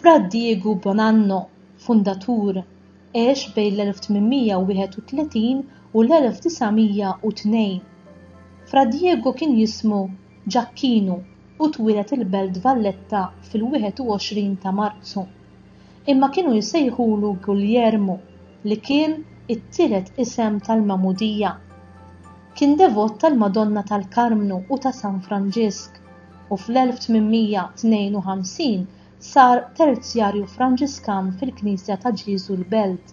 Fra Diego Bonanno, fundatur, għex bejn l-1831 u l-1902. Fra Diego kien jismu Giacchino u twilet il-Belt Valletta fil-21 ta' Marzu. Imma kienu jsejħulu Guglielmo li kien it-tielet isem tal-Mamudija. Kien devot tal-Madonna tal-Karmnu u ta' San Franġisk u fl-1852 sar terzjarju Franġiskan fil-Knisja ta' Ġesu l-Belt.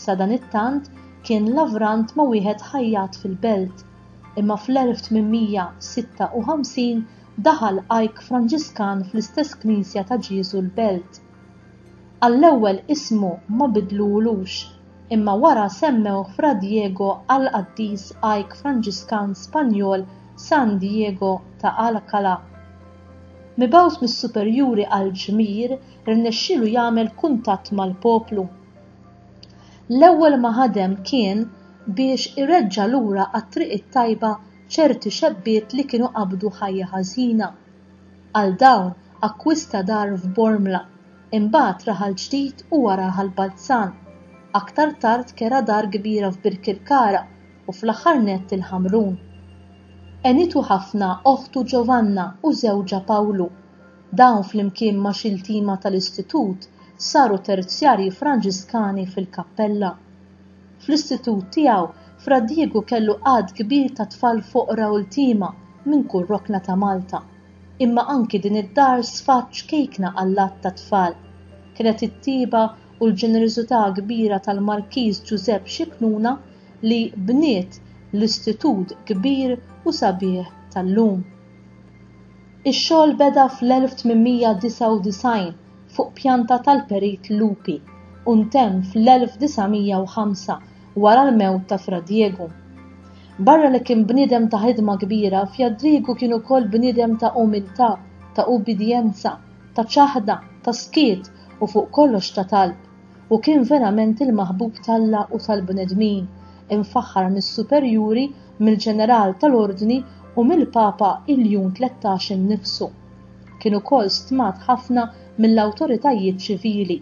Sa dan it-tant kien lavrant ma' wieħed ħajjat fil-Belt, imma fl-1856 daħal għajk Franġiskan fl-istess Knisja ta' Ġesu l-Belt. Għall-ewwel ismu ma bidlulux, imma wara semmew Fra Diego għal qaddis għajk Franġiskan Spanjol San Diego ta' Alcalá. Mibgħut mis-superjuri għall-ġmier rnexxielu jagħmel kuntatt mal-poplu. L-ewwel ma ħadem kien biex ireġġa' lura għat-triq it-tajba ċerti xebbiet li kienu qabdu ħajja ħażina. Għal dawn akkwista dar f'Bormla, imbagħad raħal ġdid u waraha l-Balzan. Aktar tard kera dar kbira f'Birkirkara u fl-aħħar nett il-Ħamrun. Enitu ħafna oħtu Giovanna u żewġa Pawlu. Dawn flimkien ma' xiltima tal-istitut saru terzjarji Franġiskani fil-kappella. Fl-istitut tiegħu Fra Diego kellu għad kbir ta' tfal foqra u l-tima minn kull rokna ta' Malta. Imma anki din id-dar sfaċ kejkna għall-att ta' tfal. Kienet it-tiba u l-ġenerożità kbira tal-Markiż Giuseppe Scicluna li bniet l-istitut kbir u sabiħ tal-lum. Ix-xogħol beda fl-1899 fuq pjanta tal-Perit Lupi u ntemm fl-1905 wara l-mewt ta' Fra Diego. Barra li kien bniedem ta' ħidma kbira, Fra kien ukoll bniedem ta' umiltà, ta' ubidjenza, ta' ċaħda, ta' skiet u fuq kollox ta' talb. U kien verament il-maħbub tal-Alla u tal-bnedmin, infaħħar mis-superjuri, mill-ġeneral tal-Ordni u mill-Papa Iljun 13 innifsu. Kien ukoll stmat ħafna mill-awtoritajiet ċivili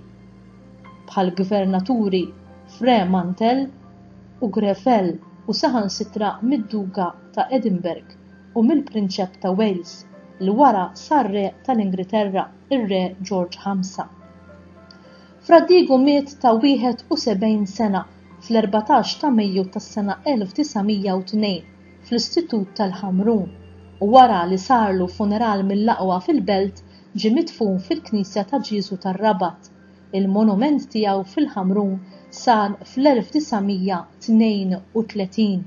bħal gvernaturi Fre Mantel u Grefell u saħansitra mid-Duga ta' Edinburgh u mill-Prinċep ta' Wales li wara sar re tal-Ingilterra, ir-Re George V. Fra Diego miet ta' 71 sena fl-14 ta' Mejju tas-sena 1902 fl-Istitut tal-Ħamrun u wara li sarlu funeral mill-aqwa fil-Belt ġie midfun fil-Knisja ta' Ġesu tar-Rabat. Il-monument tiegħu fil-Ħamrun sar fl-1932.